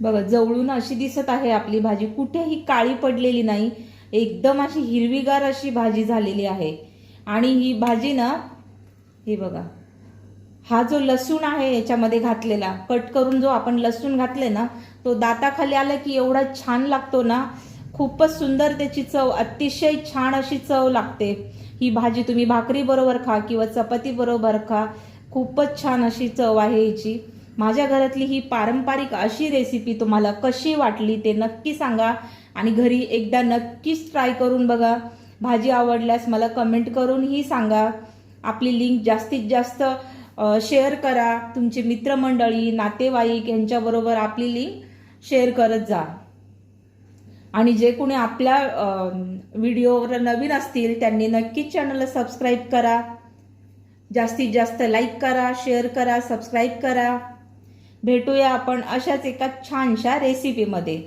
बघा जवळून अशी दिसत आहे आपली भाजी, कुठेही काळी पडलेली नाही, एकदम अशी हिरवीगार अशी भाजी झालेली आहे। आणि ही भाजी ना, हे बघा, हा जो लसूण आहे याच्यामध्ये घातलेला, कट करून जो आपण लसूण घातले ना, तो दाताखाली आला की एवढा छान लागतो ना, खूपच सुंदर त्याची चव, अतिशय छान अशी चव लागते। ही भाजी तुम्ही भाकरी बरोबर खा किंवा चपाती बरोबर खा, खूपच छान अशी चव आहे हिची। माझ्या घरातली ही पारंपरिक अशी रेसिपी तुम्हाला कशी वाटली ते नक्की सांगा आणि घरी एकदा नक्कीच ट्राय करून बघा। भाजी आवडल्यास मला कमेंट करून ही सांगा। आपली लिंक जास्तीत जास्त शेअर करा, तुमचे मित्रमंडळी नातेवाईक यांच्याबरोबर आपली लिंक शेअर करत जा। आणि जे कोणी आपल्या व्हिडिओवर नवीन असतील त्यांनी नक्कीच चॅनलला सबस्क्राईब करा, जास्तीत जास्त लाईक करा, शेअर करा, सबस्क्राईब करा। भेटूया आपण अशाच एका छानशा रेसिपीमध्ये।